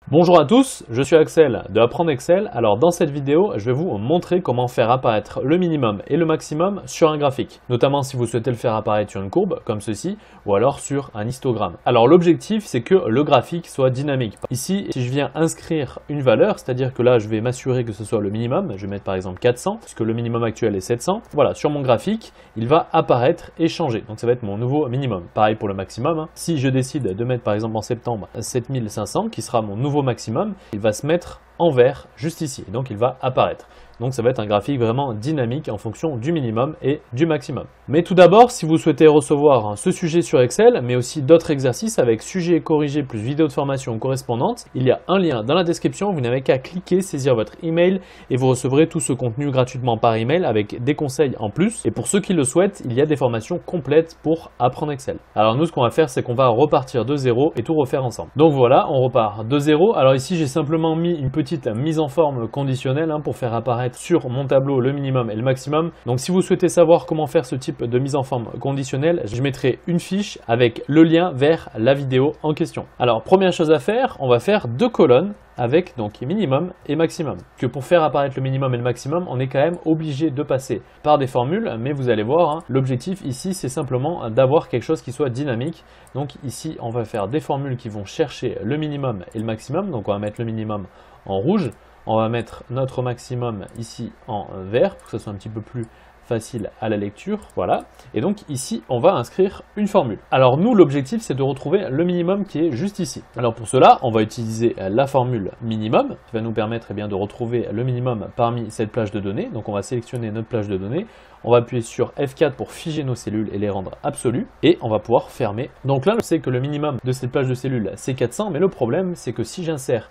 Bonjour à tous, je suis Axel de Apprendre Excel. Alors dans cette vidéo, je vais vous montrer comment faire apparaître le minimum et le maximum sur un graphique, notamment si vous souhaitez le faire apparaître sur une courbe comme ceci ou alors sur un histogramme. Alors l'objectif, c'est que le graphique soit dynamique. Ici, si je viens inscrire une valeur, c'est-à-dire que là, je vais m'assurer que ce soit le minimum, je vais mettre par exemple 400 puisque le minimum actuel est 700. Voilà, sur mon graphique, il va apparaître et changer. Donc ça va être mon nouveau minimum. Pareil pour le maximum. Si je décide de mettre par exemple en septembre 7500 qui sera mon nouveau maximum, il va se mettre en vert juste ici, et donc il va apparaître. Donc ça va être un graphique vraiment dynamique en fonction du minimum et du maximum. Mais tout d'abord, si vous souhaitez recevoir ce sujet sur Excel, mais aussi d'autres exercices avec sujet corrigé plus vidéo de formation correspondante, il y a un lien dans la description, vous n'avez qu'à cliquer, saisir votre email et vous recevrez tout ce contenu gratuitement par email avec des conseils en plus. Et pour ceux qui le souhaitent, il y a des formations complètes pour apprendre Excel. Alors nous, ce qu'on va faire, c'est qu'on va repartir de zéro et tout refaire ensemble. Donc voilà, on repart de zéro. Alors ici, j'ai simplement mis une petite mise en forme conditionnelle pour faire apparaître sur mon tableau le minimum et le maximum. Donc si vous souhaitez savoir comment faire ce type de mise en forme conditionnelle, je mettrai une fiche avec le lien vers la vidéo en question. Alors première chose à faire, on va faire deux colonnes avec donc minimum et maximum. Que pour faire apparaître le minimum et le maximum, on est quand même obligé de passer par des formules, mais vous allez voir, l'objectif ici c'est simplement d'avoir quelque chose qui soit dynamique. Donc ici on va faire des formules qui vont chercher le minimum et le maximum. Donc on va mettre le minimum en rouge, on va mettre notre maximum ici en vert pour que ce soit un petit peu plus facile à la lecture, voilà. Et donc ici, on va inscrire une formule. Alors nous, l'objectif, c'est de retrouver le minimum qui est juste ici. Alors pour cela, on va utiliser la formule minimum, qui va nous permettre de retrouver le minimum parmi cette plage de données. Donc on va sélectionner notre plage de données, on va appuyer sur F4 pour figer nos cellules et les rendre absolues, et on va pouvoir fermer. Donc là, je sais que le minimum de cette plage de cellules, c'est 400, mais le problème, c'est que si j'insère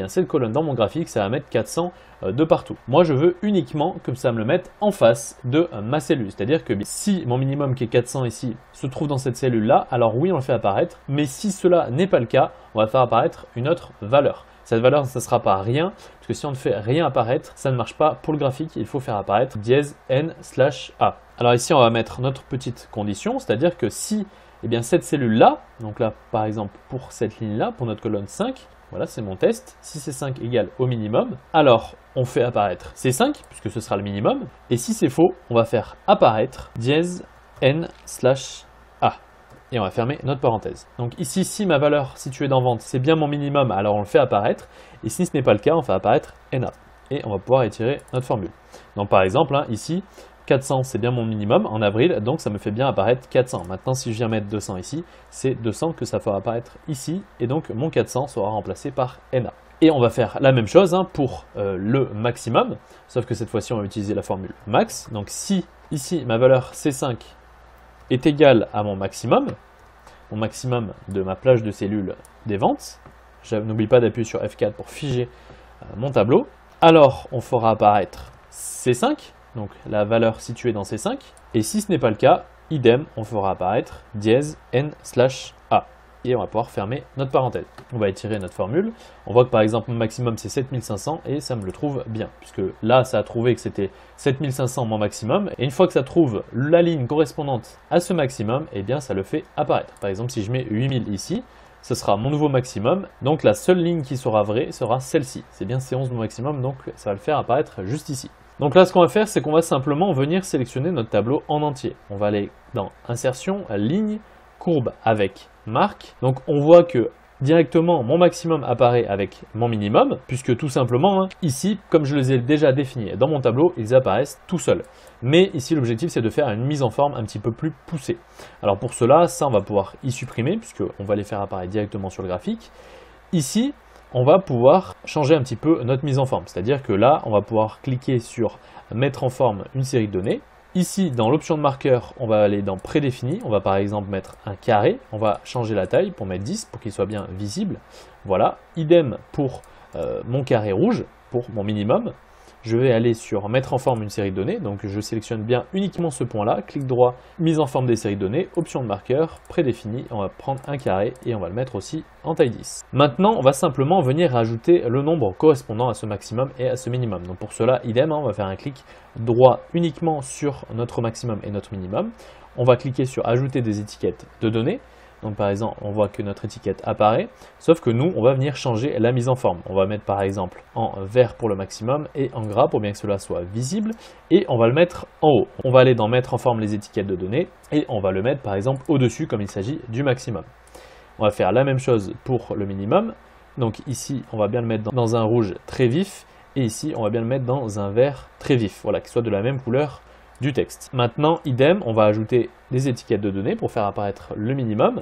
cette colonne dans mon graphique, ça va mettre 400 de partout. Moi, je veux uniquement que ça me le mette en face de ma cellule. C'est-à-dire que si mon minimum qui est 400 ici se trouve dans cette cellule-là, alors oui, on le fait apparaître. Mais si cela n'est pas le cas, on va faire apparaître une autre valeur. Cette valeur, ça ne sera pas rien, parce que si on ne fait rien apparaître, ça ne marche pas pour le graphique. Il faut faire apparaître dièse n/a. Alors ici, on va mettre notre petite condition, c'est-à-dire que si cette cellule-là, donc là, par exemple, pour cette ligne-là, pour notre colonne 5, voilà, c'est mon test. Si c'est 5 égale au minimum, alors on fait apparaître ces 5, puisque ce sera le minimum. Et si c'est faux, on va faire apparaître dièse n/a. Et on va fermer notre parenthèse. Donc ici, si ma valeur située dans vente, c'est bien mon minimum, alors on le fait apparaître. Et si ce n'est pas le cas, on fait apparaître NA. Et on va pouvoir étirer notre formule. Donc par exemple, ici, 400, c'est bien mon minimum en avril, donc ça me fait bien apparaître 400. Maintenant, si je viens mettre 200 ici, c'est 200 que ça fera apparaître ici. Et donc, mon 400 sera remplacé par NA. Et on va faire la même chose pour le maximum, sauf que cette fois-ci, on va utiliser la formule max. Donc si ici, ma valeur C5 est égale à mon maximum de ma plage de cellules des ventes, n'oublie pas d'appuyer sur F4 pour figer mon tableau, alors on fera apparaître C5, donc la valeur située dans C5, et si ce n'est pas le cas, idem, on fera apparaître dièse n/a. Et on va pouvoir fermer notre parenthèse. On va étirer notre formule. On voit que par exemple, mon maximum c'est 7500 et ça me le trouve bien. Puisque là, ça a trouvé que c'était 7500 mon maximum. Et une fois que ça trouve la ligne correspondante à ce maximum, ça le fait apparaître. Par exemple, si je mets 8000 ici, ce sera mon nouveau maximum. Donc la seule ligne qui sera vraie sera celle-ci. C'est bien C11 mon maximum, donc ça va le faire apparaître juste ici. Donc là, ce qu'on va faire, c'est qu'on va simplement venir sélectionner notre tableau en entier. On va aller dans Insertion, Ligne, Courbe avec marque. Donc on voit que directement mon maximum apparaît avec mon minimum, puisque tout simplement ici, comme je les ai déjà définis dans mon tableau, ils apparaissent tout seuls. Mais ici l'objectif c'est de faire une mise en forme un petit peu plus poussée. Alors pour cela, ça on va pouvoir y supprimer, puisqu'on va les faire apparaître directement sur le graphique. Ici, on va pouvoir changer un petit peu notre mise en forme, c'est-à-dire que là, on va pouvoir cliquer sur mettre en forme une série de données. Ici, dans l'option de marqueur, on va aller dans prédéfini. On va par exemple mettre un carré. On va changer la taille pour mettre 10 pour qu'il soit bien visible. Voilà. Idem pour mon carré rouge, pour mon minimum. Je vais aller sur mettre en forme une série de données. Donc je sélectionne bien uniquement ce point-là. Clic droit, mise en forme des séries de données. Option de marqueur, prédéfini. On va prendre un carré et on va le mettre aussi en taille 10. Maintenant, on va simplement venir rajouter le nombre correspondant à ce maximum et à ce minimum. Donc pour cela, idem, on va faire un clic droit uniquement sur notre maximum et notre minimum. On va cliquer sur ajouter des étiquettes de données. Donc par exemple, on voit que notre étiquette apparaît, sauf que nous, on va venir changer la mise en forme. On va mettre par exemple en vert pour le maximum et en gras pour bien que cela soit visible, et on va le mettre en haut. On va aller dans mettre en forme les étiquettes de données et on va le mettre par exemple au-dessus comme il s'agit du maximum. On va faire la même chose pour le minimum. Donc ici, on va bien le mettre dans un rouge très vif et ici, on va bien le mettre dans un vert très vif, voilà, qui soit de la même couleur du texte. Maintenant, idem, on va ajouter des étiquettes de données pour faire apparaître le minimum.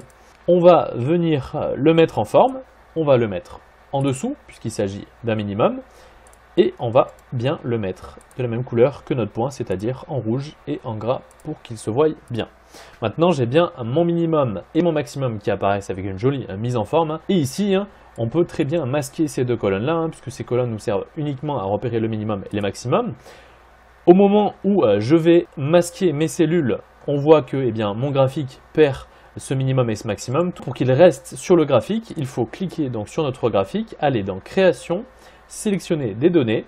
On va venir le mettre en forme, on va le mettre en dessous puisqu'il s'agit d'un minimum et on va bien le mettre de la même couleur que notre point, c'est-à-dire en rouge et en gras pour qu'il se voie bien. Maintenant, j'ai bien mon minimum et mon maximum qui apparaissent avec une jolie mise en forme. Et ici, on peut très bien masquer ces deux colonnes-là, puisque ces colonnes nous servent uniquement à repérer le minimum et les maximums. Au moment où je vais masquer mes cellules, on voit que mon graphique perd ce minimum et ce maximum. Pour qu'il reste sur le graphique, il faut cliquer donc sur notre graphique, aller dans Création, sélectionner des données,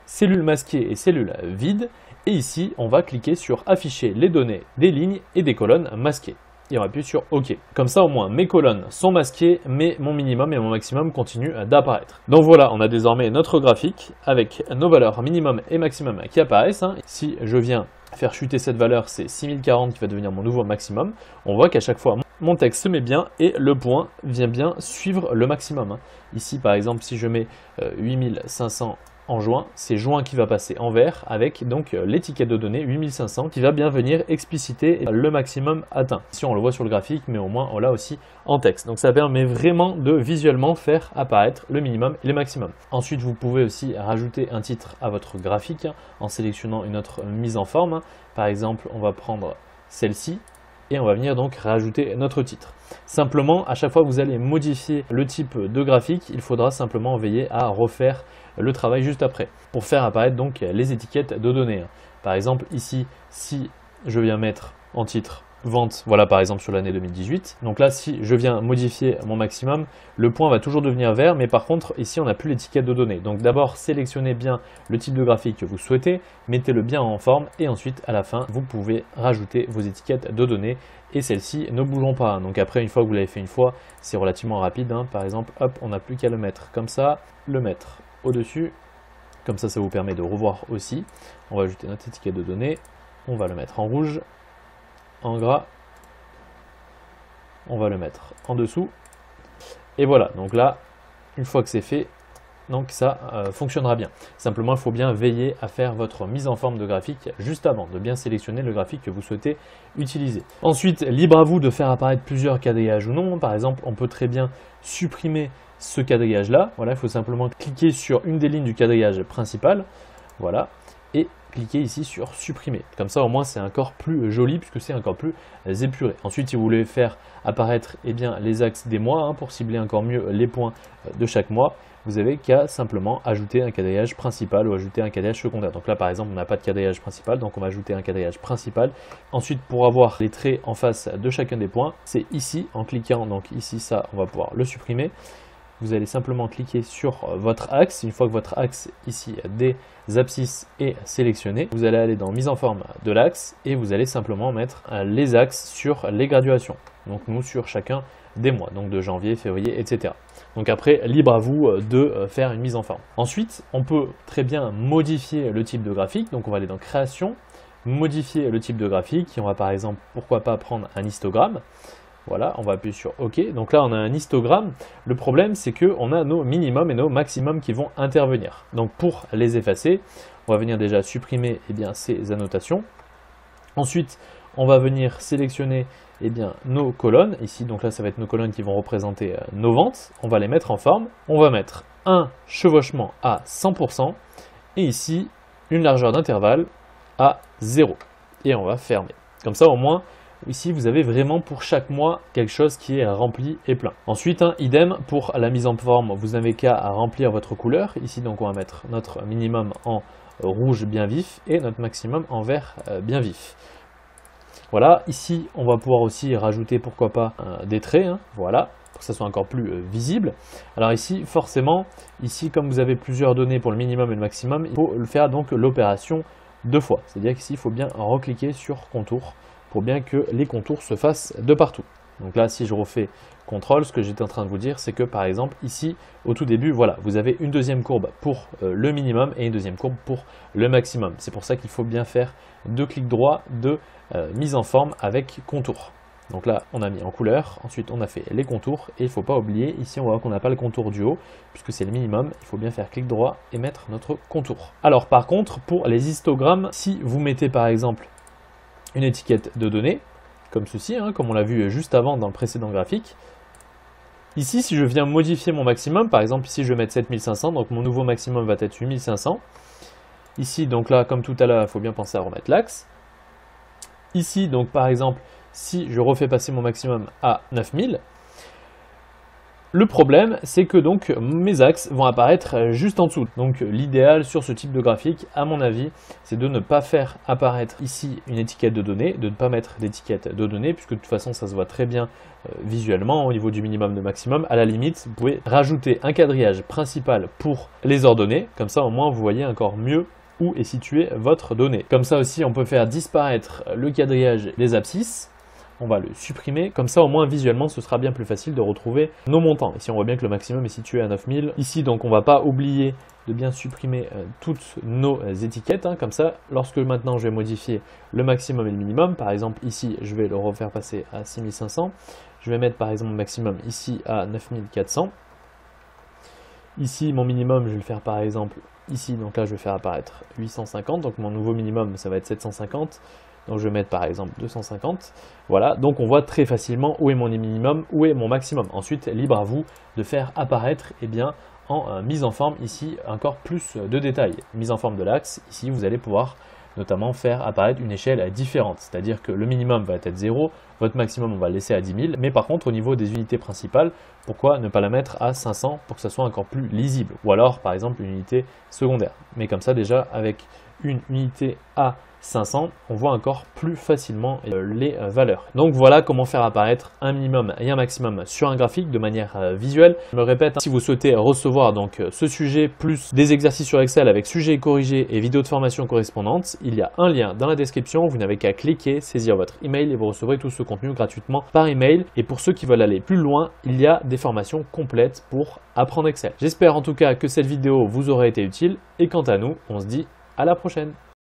cellules masquées et cellules vides. Et ici, on va cliquer sur Afficher les données des lignes et des colonnes masquées. Et on appuie sur OK. Comme ça, au moins, mes colonnes sont masquées, mais mon minimum et mon maximum continuent d'apparaître. Donc voilà, on a désormais notre graphique avec nos valeurs minimum et maximum qui apparaissent. Si je viens faire chuter cette valeur, c'est 6040 qui va devenir mon nouveau maximum. On voit qu'à chaque fois, mon texte se met bien et le point vient bien suivre le maximum. Ici, par exemple, si je mets 8500 en juin, c'est juin qui va passer en vert avec donc l'étiquette de données 8500 qui va bien venir expliciter le maximum atteint. Si on le voit sur le graphique, mais au moins on l'a aussi en texte. Donc ça permet vraiment de visuellement faire apparaître le minimum et le maximum. Ensuite, vous pouvez aussi rajouter un titre à votre graphique en sélectionnant une autre mise en forme. Par exemple, on va prendre celle-ci et on va venir donc rajouter notre titre. Simplement, à chaque fois que vous allez modifier le type de graphique, il faudra simplement veiller à refaire le travail juste après pour faire apparaître donc les étiquettes de données. Par exemple, ici, si je viens mettre en titre vente, voilà par exemple sur l'année 2018. Donc là, si je viens modifier mon maximum, le point va toujours devenir vert, mais par contre, ici, on n'a plus l'étiquette de données. Donc d'abord, sélectionnez bien le type de graphique que vous souhaitez, mettez-le bien en forme et ensuite, à la fin, vous pouvez rajouter vos étiquettes de données et celles-ci ne bougeront pas. Donc après, une fois que vous l'avez fait une fois, c'est relativement rapide. Par exemple, hop, on n'a plus qu'à le mettre comme ça, le mettre au-dessus. Comme ça vous permet de revoir aussi. On va ajouter notre étiquette de données, on va le mettre en rouge, en gras, on va le mettre en dessous et voilà. Donc là, une fois que c'est fait, donc ça fonctionnera bien. Simplement, il faut bien veiller à faire votre mise en forme de graphique juste avant, de bien sélectionner le graphique que vous souhaitez utiliser. Ensuite, libre à vous de faire apparaître plusieurs quadrillages ou non. Par exemple, on peut très bien supprimer ce quadrillage là. Voilà, il faut simplement cliquer sur une des lignes du quadrillage principal, voilà, et cliquez ici sur supprimer. Comme ça, au moins, c'est encore plus joli puisque c'est encore plus épuré. Ensuite, si vous voulez faire apparaître les axes des mois pour cibler encore mieux les points de chaque mois, vous avez qu'à simplement ajouter un quadrillage principal ou ajouter un quadrillage secondaire. Donc là, par exemple, on n'a pas de quadrillage principal, donc on va ajouter un quadrillage principal. Ensuite, pour avoir les traits en face de chacun des points, c'est ici, en cliquant, donc ici, ça, on va pouvoir le supprimer. Vous allez simplement cliquer sur votre axe. Une fois que votre axe ici des abscisses est sélectionné, vous allez aller dans mise en forme de l'axe et vous allez simplement mettre les axes sur les graduations. Donc nous sur chacun des mois, donc de janvier, février, etc. Donc après, libre à vous de faire une mise en forme. Ensuite, on peut très bien modifier le type de graphique. Donc on va aller dans Création, modifier le type de graphique. Et on va par exemple, pourquoi pas prendre un histogramme. Voilà, on va appuyer sur OK. Donc là, on a un histogramme. Le problème, c'est qu'on a nos minimums et nos maximums qui vont intervenir. Donc pour les effacer, on va venir déjà supprimer ces annotations. Ensuite, on va venir sélectionner nos colonnes. Ici, donc là, ça va être nos colonnes qui vont représenter nos ventes. On va les mettre en forme. On va mettre un chevauchement à 100%. Et ici, une largeur d'intervalle à 0. Et on va fermer. Comme ça, au moins, ici, vous avez vraiment pour chaque mois quelque chose qui est rempli et plein. Ensuite, idem pour la mise en forme, vous n'avez qu'à remplir votre couleur. Ici, donc, on va mettre notre minimum en rouge bien vif et notre maximum en vert bien vif. Voilà, ici, on va pouvoir aussi rajouter, pourquoi pas, des traits. Voilà, pour que ça soit encore plus visible. Alors ici, forcément, ici, comme vous avez plusieurs données pour le minimum et le maximum, il faut faire donc l'opération 2 fois. C'est-à-dire qu'ici, il faut bien recliquer sur contour pour bien que les contours se fassent de partout. Donc là, si je refais CTRL, ce que j'étais en train de vous dire, c'est que par exemple ici, au tout début, voilà, vous avez une deuxième courbe pour le minimum et une deuxième courbe pour le maximum. C'est pour ça qu'il faut bien faire 2 clics droits de mise en forme avec contour. Donc là, on a mis en couleur, ensuite on a fait les contours, et il ne faut pas oublier, ici on voit qu'on n'a pas le contour du haut, puisque c'est le minimum, il faut bien faire clic droit et mettre notre contour. Alors par contre, pour les histogrammes, si vous mettez par exemple une étiquette de données, comme ceci, hein, comme on l'a vu juste avant dans le précédent graphique, ici si je viens modifier mon maximum, par exemple ici je vais mettre 7500, donc mon nouveau maximum va être 8500, ici donc là comme tout à l'heure, il faut bien penser à remettre l'axe, ici donc par exemple, si je refais passer mon maximum à 9000, le problème c'est que donc mes axes vont apparaître juste en dessous. Donc l'idéal sur ce type de graphique, à mon avis, c'est de ne pas faire apparaître ici une étiquette de données, de ne pas mettre d'étiquette de données, puisque de toute façon ça se voit très bien visuellement au niveau du minimum de maximum. À la limite, vous pouvez rajouter un quadrillage principal pour les ordonnées, comme ça au moins vous voyez encore mieux où est située votre donnée. Comme ça aussi on peut faire disparaître le quadrillage des abscisses. On va le supprimer, comme ça au moins visuellement ce sera bien plus facile de retrouver nos montants. Ici on voit bien que le maximum est situé à 9000. Ici donc on ne va pas oublier de bien supprimer toutes nos étiquettes, hein. Comme ça lorsque maintenant je vais modifier le maximum et le minimum, par exemple ici je vais le refaire passer à 6500, je vais mettre par exemple le maximum ici à 9400. Ici mon minimum je vais le faire par exemple ici, donc là je vais faire apparaître 850, donc mon nouveau minimum ça va être 750. Donc je vais mettre par exemple 250, voilà, donc on voit très facilement où est mon minimum, où est mon maximum. Ensuite, libre à vous de faire apparaître en mise en forme ici encore plus de détails. Mise en forme de l'axe, ici vous allez pouvoir notamment faire apparaître une échelle différente, c'est-à-dire que le minimum va être 0, votre maximum on va le laisser à 10 000, mais par contre au niveau des unités principales, pourquoi ne pas la mettre à 500 pour que ça soit encore plus lisible, ou alors par exemple une unité secondaire. Mais comme ça déjà avec une unité à 500, on voit encore plus facilement les valeurs. Donc voilà comment faire apparaître un minimum et un maximum sur un graphique de manière visuelle. Je me répète, hein, si vous souhaitez recevoir donc ce sujet plus des exercices sur Excel avec sujets corrigés et vidéos de formation correspondantes, il y a un lien dans la description, vous n'avez qu'à cliquer, saisir votre email et vous recevrez tout ce contenu gratuitement par email. Et pour ceux qui veulent aller plus loin, il y a des formations complètes pour apprendre Excel. J'espère en tout cas que cette vidéo vous aura été utile et quant à nous, on se dit à la prochaine.